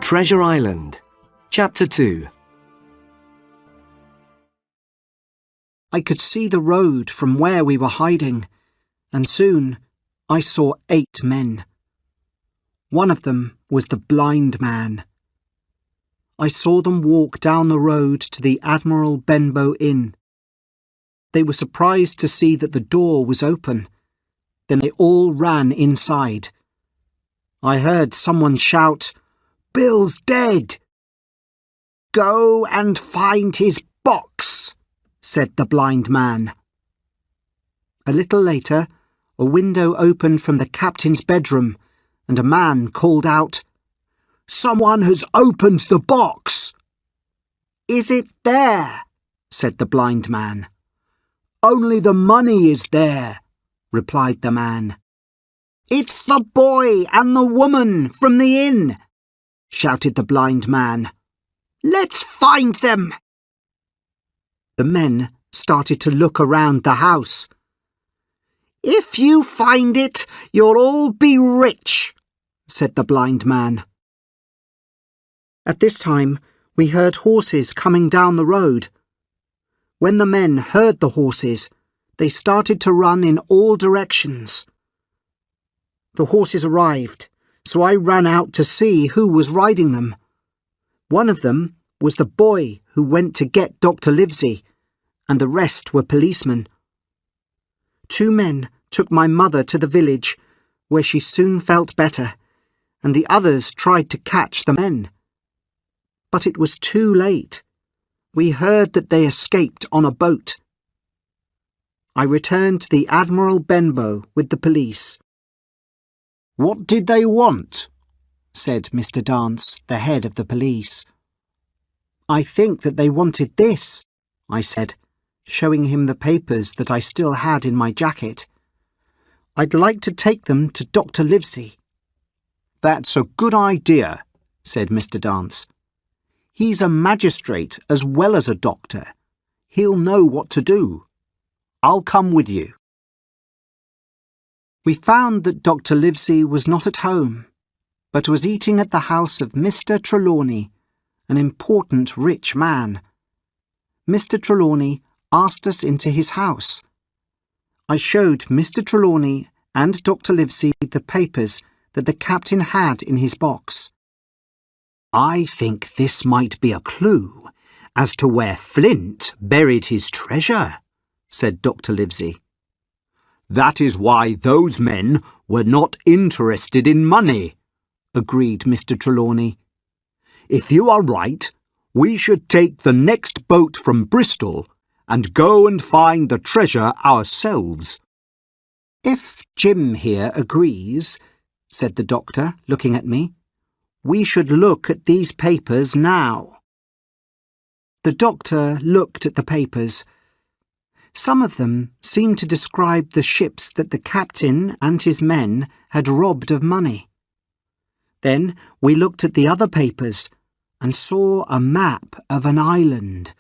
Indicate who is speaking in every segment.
Speaker 1: Treasure Island, Chapter 2.
Speaker 2: I could see the road from where we were hiding, and soon I saw 8 men. One of them was the blind man. I saw them walk down the road to the Admiral Benbow Inn. They were surprised to see that the door was open. Then they all ran inside. I heard someone shout, "Bill's dead!" "Go and find his box," said the blind man. A little later, a window opened from the captain's bedroom, and a man called out, "Someone has opened the box." "Is it there?" said the blind man. "Only the money is there," replied the man. "It's the boy and the woman from the inn," shouted the blind man. "Let's find them." The men started to look around the house. "If you find it, you'll all be rich," said the blind man. At this time, we heard horses coming down the road. When the men heard the horses, they started to run in all directions. The horses arrived, so I ran out to see who was riding them. One of them was the boy who went to get Dr. Livesey, and the rest were policemen. 2 men took my mother to the village, where she soon felt better, and the others tried to catch the men. But it was too late. We heard that they escaped on a boat. I returned to the Admiral Benbow with the police. "What did they want?" said Mr. Dance, the head of the police. "I think that they wanted this," I said, showing him the papers that I still had in my jacket. "I'd like to take them to Dr. Livesey." "That's a good idea," said Mr. Dance. "He's a magistrate as well as a doctor. He'll know what to do. I'll come with you." We found that Dr. Livesey was not at home, but was eating at the house of Mr. Trelawney, an important rich man. Mr. Trelawney asked us into his house. I showed Mr. Trelawney and Dr. Livesey the papers that the captain had in his box. "I think this might be a clue as to where Flint buried his treasure," said Dr. Livesey. "That is why those men were not interested in money," agreed Mr. Trelawney. "If you are right, we should take the next boat from Bristol and go and find the treasure ourselves." "If Jim here agrees," said the doctor, looking at me, "we should look at these papers now." The doctor looked at the papers. Some of them seemed to describe the ships that the captain and his men had robbed of money. Then we looked at the other papers and saw a map of an island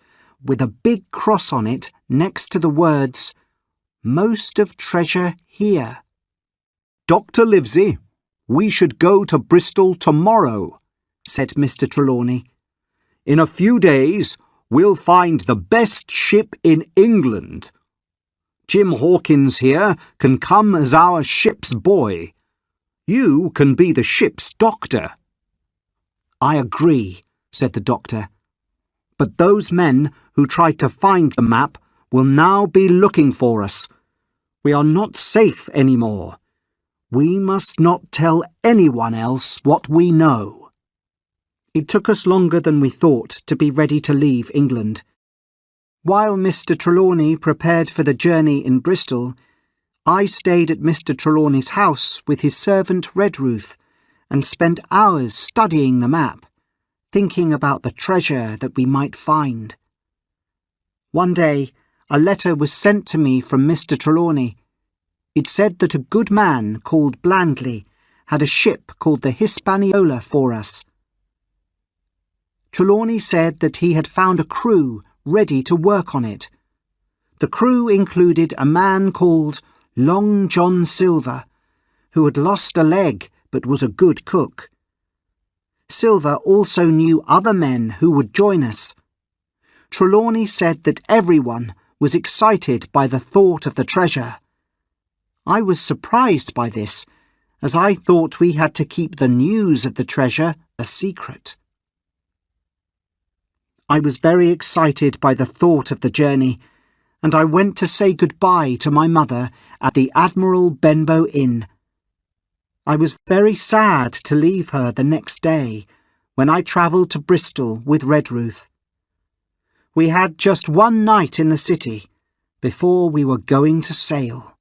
Speaker 2: with a big cross on it next to the words, "Most of treasure here." "Dr. Livesey, we should go to Bristol tomorrow," said Mr. Trelawney. "In a few days we'll find the best ship in England. Jim Hawkins here can come as our ship's boy. You can be the ship's doctor." "I agree," said the doctor. "But those men who tried to find the map will now be looking for us. We are not safe anymore. We must not tell anyone else what we know." It took us longer than we thought to be ready to leave England. While Mr. Trelawney prepared for the journey in Bristol, I stayed at Mr. Trelawney's house with his servant Redruth and spent hours studying the map, thinking about the treasure that we might find. One day, a letter was sent to me from Mr. Trelawney. It said that a good man called Blandley had a ship called the Hispaniola for us. Trelawney said that he had found a crew ready to work on it. The crew included a man called Long John Silver, who had lost a leg but was a good cook. Silver also knew other men who would join us. Trelawney said that everyone was excited by the thought of the treasure. I was surprised by this, as I thought we had to keep the news of the treasure a secret. I was very excited by the thought of the journey, and I went to say goodbye to my mother at the Admiral Benbow Inn. I was very sad to leave her the next day, when I travelled to Bristol with Redruth. We had just one night in the city before we were going to sail.